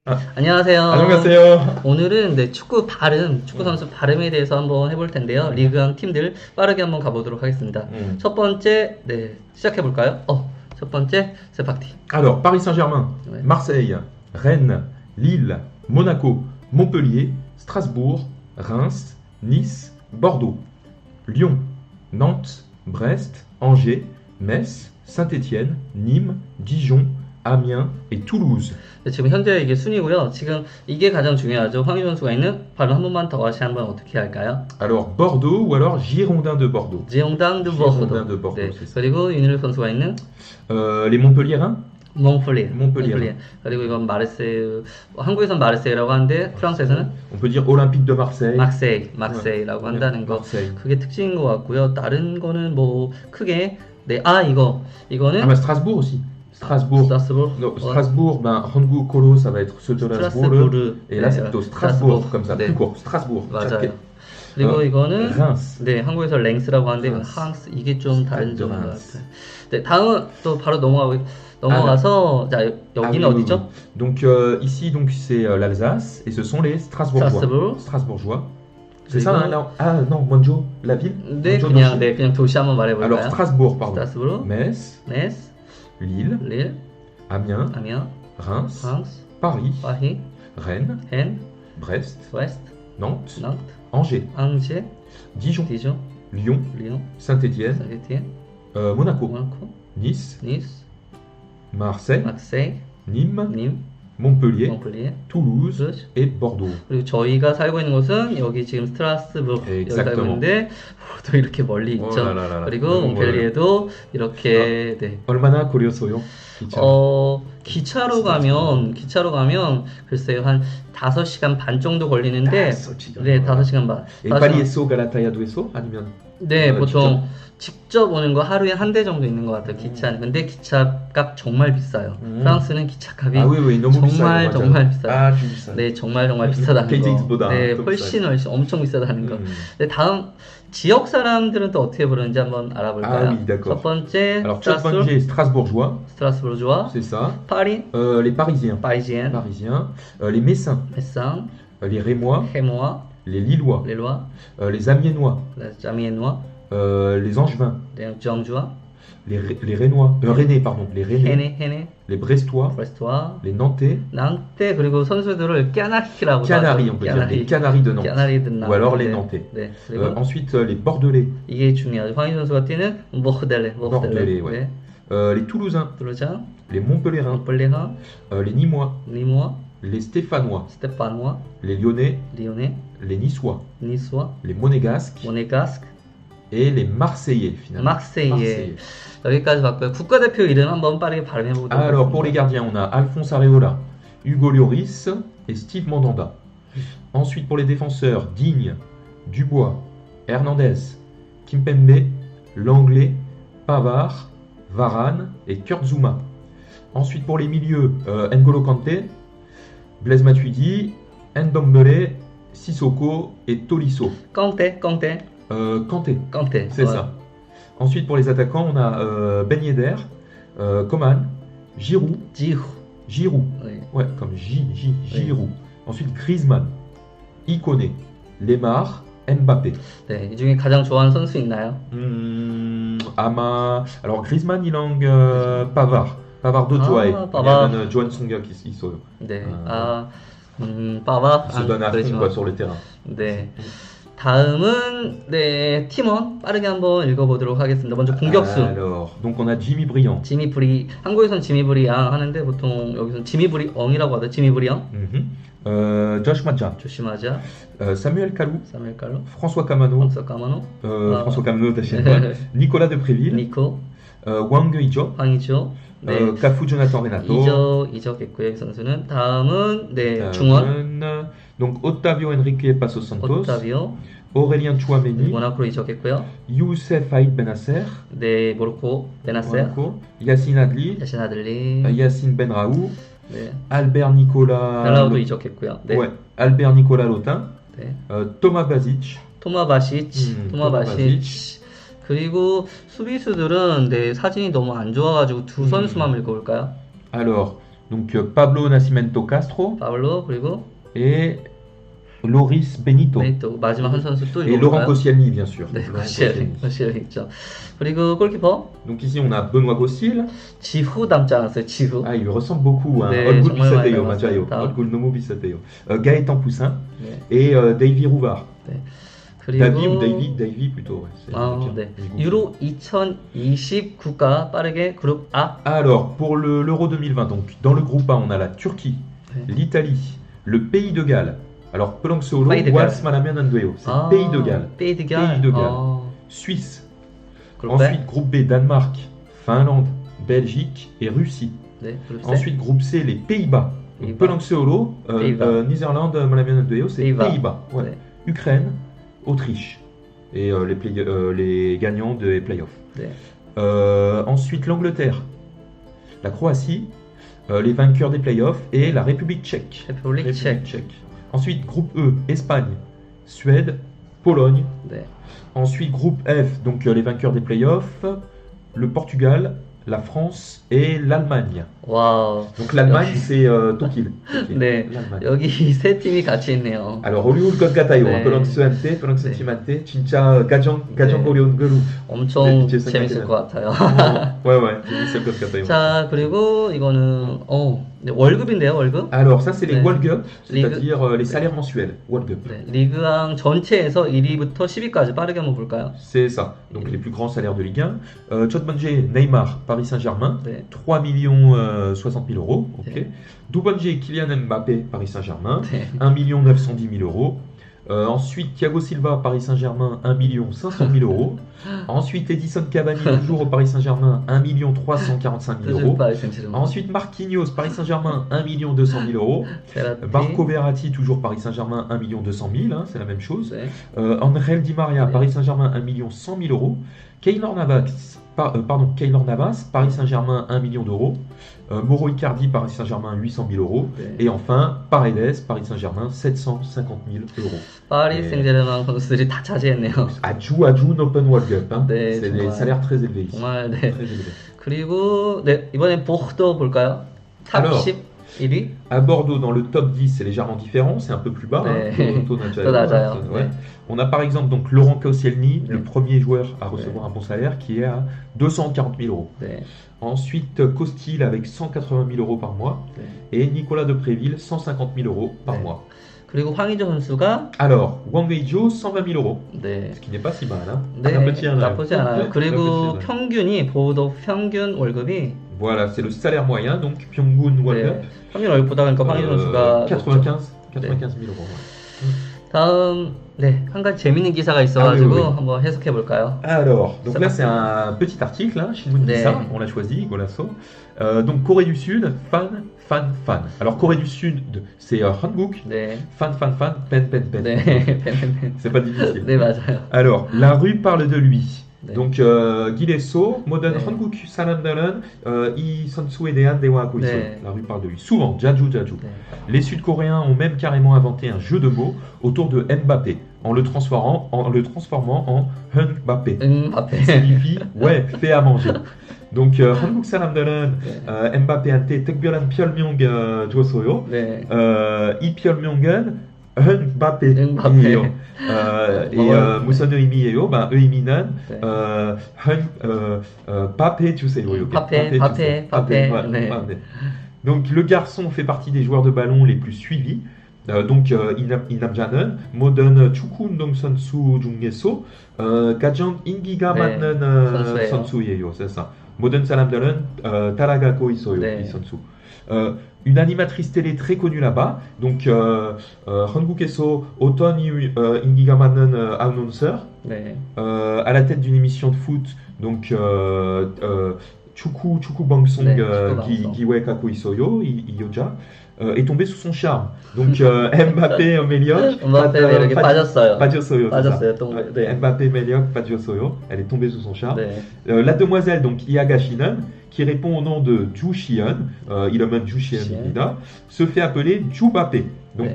아, 안녕하세요. 안녕하세요. 오늘은 축구 발음, 축구 음, 선수 발음에 대해서 한번 해볼 텐데요. 음, 리그왕 팀들 빠르게 한번 가보도록 하겠습니다. 음. 첫 번째, 시작해 볼까요? 첫 번째, 세팍티. Alors, Paris Saint-Germain, 네. Marseille, Rennes, Lille, Monaco, Montpellier, Strasbourg, Reims, Nice, Bordeaux, Lyon, Nantes, Brest, Angers, Metz, Saint-Étienne, Nîmes, Dijon, Amiens et Toulouse. 네, 지금 현재 이게 순위고요. 지금 이게 가장 중요하죠. 황희 선수가 있는 발음 한 번만 더 다시 한번 어떻게 할까요? Alors, Bordeaux ou alors Girondins de Bordeaux. 지용당 드 Girondins de 보르도. Bordeaux, 네. c'est ça. 그리고 윤일 선수가 있는 Les Montpelliérains? 몽펠리에. Montpellier. 그리고 이건 마르세유. 한국에선 마르세유라고 하는데 프랑스에서는 On peut dire Olympique de Marseille. 막세이라고 네, 한다는 거. 막세이. 그게 특징인 것 같고요. 다른 거는 뭐 크게 이거는 Ah bah Strasbourg aussi. Strasbourg. 스트라스부르. Non, Strasbourg, ben Hangu Kolo, ça va être ce 스트라스부르. Et là, c'est plutôt Strasbourg, comme ça, 네. plus court. Strasbourg. 맞아요. 그리고 이거는 Reims. 한국에서 랭스라고 하는데 Reims. 항스 이게 좀 다른 Stade de 점인 것 Reims. 같아요. 네, 다음은 또 바로 넘어가서 자 여기는 oui, oui, 어디죠? oui. Donc ici, donc c'est l'Alsace et ce sont les Strasbourgeois. Strasbourg. Strasbourgeois. C'est 그리고- ça, hein, là Ah non, Monjo, la ville. 네, Monjo 그냥 Noshi. 그냥 도시 한번 말해볼까요? Alors Strasbourg, pardon. 스트라스부르, Metz, 네스, Lille, 릴, Amiens, 아미아, Reims, 프랑스, Paris, 파리, Rennes, 헨, Brest, 웨스트, Nantes, 난트, Angers, 앙제, Dijon, 디조, Lyon, 리옹, Saint-Étienne, 사게티엔, Monaco, 모나코, Nice, 니스, Marseille, 막세이, Nîmes, 님, Montpellier, 몽펠리에, Toulouse toulouse. et Bordeaux. 그리고 저희가 살고 있는 곳은 여기 지금 스트라스부르 여기 살고 Exactement. 있는데 또 이렇게 멀리 Oh 있죠. là là là là. 그리고 너무 몽펠리에도 이렇게 얼마나 걸렸어요? 기차. 기차로 가면 글쎄요 한 5시간 반 정도 걸리는데 5시간. 네 5시간 반. Et 5시간. 파리에서 갈라타야도에서 아니면 네 보통 직접 오는 거 하루에 한 대 정도 있는 것 같아요 기차는. 근데 기차값 정말 비싸요. 프랑스는 기차값이 아, oui, oui, 너무 정말 비싸요, 맞아요. 정말 비싸요. 아, 좀 비싸요. 네 정말 비싸다는 거. KTX보다 네 더 훨씬 엄청 비싸다는 거. 음. 네, 다음 지역 사람들은 또 어떻게 부르는지 한번 알아볼까요? Ah oui, d'accord. 첫 번째 Alors, 첫 번째 Strasbourgeois, 스트라스부르주와 c'est ça. 파리, Les Parisiens. 파리지엔, Parisiens. Les Messins. 메상, Les Rémois. 해모아, Les Lillois. 렐로아, Les Amiénois. 자미엔노아, Les Angevins. 정주아, Les Rénois. Rennais, pardon. Les Rennais. 헤네, Les Brestois. 브레스토아, Les Nantais. 난테 그리고 선수들을 까나리라고 Canaries, on peut dire. Les Canaries de Nantes. 까나리든 Ou alors les Nantais. 네, 그리고 Ensuite, les Bordelais. 이게 중요하죠. 황희 선수가 뛰는 모흐델레, Bordelais, ouais. 네, Les Toulousains. 드루자, Les Montpellierins. 폴레하, Les Nîmois. 니모아, Les Stéphanois. 스테파노아, Les Lyonnais. 리오네, Les Niçois. 니스와, Les Monégasques. 모네가스크, Et les Marseillais, finalement. 막세이에 여기까지 봤고요. 국가대표 이름 한번 빠르게 발음해 보도록 Alors, pour les gardiens, on a Alphonse Areola, Hugo Lloris et Steve Mandanda. Ensuite, pour les défenseurs, Digne, Dubois, Hernandez, Kimpembe, Langlais, Pavard, Varane et Kurt Zouma. Ensuite, pour les milieux, N'Golo Kanté, Blaise Matuidi, Ndombele, Sissoko et Tolisso. 깡대, Kanté, c'est ça. Ensuite, pour les attaquants, on a Ben Yedder, Coman, Giroud, 지후. ouais, comme Giroud. Ensuite, Griezmann, Ikoné, Lemar, Mbappé. 네, 이 중에 가장 좋아하는 선수 있나요? Alors, Griezmann, il langue Pavard. Pavard de Joae. Pavard. Il y a Joan Songa qui sont. 네, 빠바. Il se donne à fond quoi, sur le terrain. 네. 다음은 팀원 빠르게 한번 읽어보도록 하겠습니다. 먼저 공격수. Alors, donc on a Jimmy Briand. 지미브리. 한국에선 지미브리앙 하는데 보통 여기서는 지미브리엉이라고 하죠. 지미브리엉. Josh Madja. 조심하자. Samuel Kalou. 사무엘 칼로. François Camano. 황석 까마노. François Camano, t'achètes pas. Nicolas Depréville. 니코. Wang Ijo. 황이죠. 네. Cafu Jonathan Renato. 이적했고요. 이 선수는 다음은 중원. Donc Ottavio Henrique Pasos Santos. 오타비오. Aurélien Chouameni. 모나코로 이적했고요. Youssef Haït Benasser. 네, 모로코. 베나세. Monaco. Yassine Adli. 야신 아들리. Yassine Benraou. 네. Albert Nicolas. 벨라우도 이적했고요. 네. Ouais. Albert Nicolas Lotin. 네. Thomas Bazic. 토마바시치. 토마바시치. 그리고 수비수들은 사진이 너무 안 좋아가지고 두 선수만 읽어볼까요? Alors, Donc Pablo Nascimento Castro 파울로 그리고 et Loris Benito. 또 마지막 한 선수 또 Et Laurent 읽어볼까요? Koscielny, bien sûr. 네, Laurent 거시엘 있죠. 그리고 골키퍼 Donc ici on a Benoît Gossil. 지후 닮지 않았어요? 지후. Ah, il lui ressemble beaucoup. Hein. 네, Olgul 정말 많이 Bissateyo, 닮았어요. Majayo. 다음. Olgul Nomo Bissateyo. Gaëtan Poussin 네. et Davy Rouvard. 네. Davy ou 그리고 Davy plutôt. Ouais, c'est 아, bien. 네. Il est 유로 2020 국가 빠르게 그룹 A. Alors, pour l'Euro 2020, donc dans le groupe A, on a la Turquie, 네. l'Italie, le Pays de Galles. Alors, Pelong Solo, Pays de Wals Galles. Malamian Andueo, c'est Pays de Galles. Pays de Galles. Pays de Galles. 아, Suisse. 그룹 B. Ensuite, groupe B, Danemark, Finlande, Belgique et Russie. 네, 그룹 C. Ensuite, groupe C, les Pays-Bas. Pays-Bas. Pelong Solo, Pays-Bas. Netherlands, Malamian Andueo, c'est Pays-Bas. Pays-Bas. Ouais. 네. Ukraine, Autriche. Et les gagnants des playoffs. 네. Ensuite, l'Angleterre, la Croatie, les vainqueurs des playoffs et la République tchèque. République tchèque. Ensuite, groupe E, Espagne, Suède, Pologne. 네. Ensuite, groupe F, donc les vainqueurs des playoffs, le Portugal, la France et l'Allemagne. 와우. Donc l'Allemagne, 여기- c'est Tokil. 네. l'Allemagne. 여기 세 팀이 같이 있네요. Alors, Hollywood God Gatayo, 네. Pelong Suante, Pelong 네. Sentimante, Chincha, Gajang 네. Gorion Gelu. 엄청 네, 제 재밌을 생각에는. 것 같아요. Ouais, c'est God Gatayo. 자, 그리고 이거는 네, 월급인데요, 월급. Alors, ça, c'est les 네. Walgup, Ligue- c'est-à-dire les salaires mensuels. Walgup. 네, 리그왕 전체에서 1위부터 10위까지 빠르게 한번 볼까요? C'est ça. Donc, les plus grands salaires de Ligue 1. Chotbanje, Neymar, Paris Saint-Germain, 네. 3 millions 60 000 euros. Ok. 네. Dubanje, Kylian Mbappé, Paris Saint-Germain, 네. 1 million 910 000 euros. Ensuite, Thiago Silva, Paris Saint-Germain, 1 million 500 000 euros. Ensuite, Edison Cavani, toujours au Paris Saint-Germain, 1 million 345 000 euros. 파리 생제르맹. Ensuite, Marquinhos, Paris Saint-Germain, 1 million 200 000 euros. 베라티. Marco Verratti, toujours Paris Saint-Germain, 1 million 200 000, hein, c'est la même chose. 네. Angel Di Maria, Ouais. Paris Saint-Germain, 1 million 100 000 euros. Keylor Navas, Keylor Navas, Paris Saint-Germain, 1 million d'euros. Mauro Icardi, Paris Saint-Germain, 800 000 euros. 네. Et enfin, Paredes, Paris Saint-Germain, 750 000 euros. 파리 네. 생제르맹 선수들이 다 차지했네요. Adjou, Open World Cup. Hein. 네, C'est des 정말. salaires très élevés ici. 정말 네. Très élevés. 그리고 네, 이번엔 보르도 볼까요? 탑 Alors. 11위. À Bordeaux, dans le top 10, c'est légèrement différent, c'est un peu plus bas. 네. Hein, Taux Nadjayo, 또 낮아요. ouais. 네. On a par exemple donc Laurent Koscielny, 네. le premier joueur à recevoir un bon salaire, qui est à 240 000 euros. 네. Ensuite, Costil avec 180 000 euros par mois. 네. Et Nicolas Depréville, 150 000 euros par 네. mois. 그리고 황의조 선수가 Alors, Wang Weijo, 120 000 euros. 네. Ce qui n'est pas si mal. Hein. 네, 나쁘지 않아요. 나쁘지 않아요. 그리고 나쁘지 않아요. 평균이 보도 평균 월급이 Voilà, c'est le salaire moyen, donc Pyongun World 네, Cup. 평균 월급보다 그러니까 황의조 선수가 95 000 euros. 다음 네, 한 가지 재밌는 기사가 있어가지고 아, oui, oui. 한번 해석해 볼까요? Alors, donc Ça là va. c'est un petit article, hein, Shinmun 네. Gisa, on l'a choisi, Golasso. Donc Corée du Sud, fan. Alors Corée du Sud, c'est Hanbok, 네, fan, pen. 네, 팬팬팬. C'est pas difficile. 네 맞아요. Alors, la rue parle de lui. 네. Donc, Gileso, Modern 네. Hanbok, Salamdalan, I Sansu et Dean Dewa Koiso. 네. La rue parle de lui. Souvent, Jaju. 네. Les Sud-Coréens ont même carrément inventé un jeu de mots autour de Mbappé, en le transformant en Mbappé. 앞에. Qui signifie ouais, fait à manger. Donc 한국 사람들은 네. 엠바페한테 특별한 별명 줬어요. 네. 이 별명은 은바페예요. 은바페. 무슨 의미예요? 의미는 네. 바페 주세요. 바페. voilà, 네. 네. Donc le garçon fait partie des joueurs de ballon les plus suivis. Donc 이 남자는 모던 축구 운동 선수 중에서 가장 인기가 네, 많은 선수예요. 선수예요. C'est ça. 모든 사람들은 따라가고 있어요. 네. 이 선수. Une animatrice télé très connue là-bas. Donc 한국에서 어떤 인기가 많은 annonceur 네. à la tête d'une émission de foot. Donc 축구 방송 네, 축구 방송. 기획하고 있어요. 이 여자 est tombé sous son charme. Donc Mbappé 매력 음바페 매력에 빠졌어요. 빠졌어요. 빠졌어요. c'est ça. 또, 네. Mbappé 매력 빠졌어요. Elle est tombée sous son charme. 네. La demoiselle donc Iaga Shinan qui répond au nom de Zhu Xian, 이름은 Zhu Xian입니다. Se fait appeler Zhubape. Donc,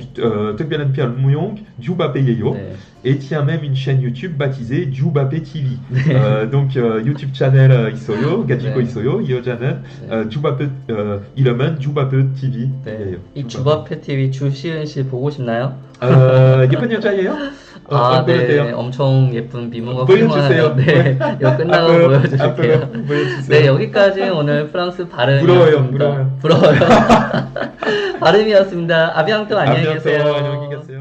특별한 별 무용 Zhubape예요. 네. Et tient même une chaîne YouTube baptisée Zhubape TV. donc, YouTube channel 있어요. 가지고 네. 있어요. 이 여자는 네. Zhubape, 이름은 Zhubape TV. 네. 이 주바페 TV 주시은 씨 보고 싶나요? 예쁜 여자예요? 아, 네. 어때요? 엄청 예쁜 미모가 보여주세요. 훌륭한- 네. 이거 끝나고 보여드릴게요. 보여주세요. 네, 여기까지 오늘 프랑스 부러워요, 발음이었습니다. 부러워요. 발음이었습니다. 아비앙토 안녕히 계세요. 안녕히 계세요.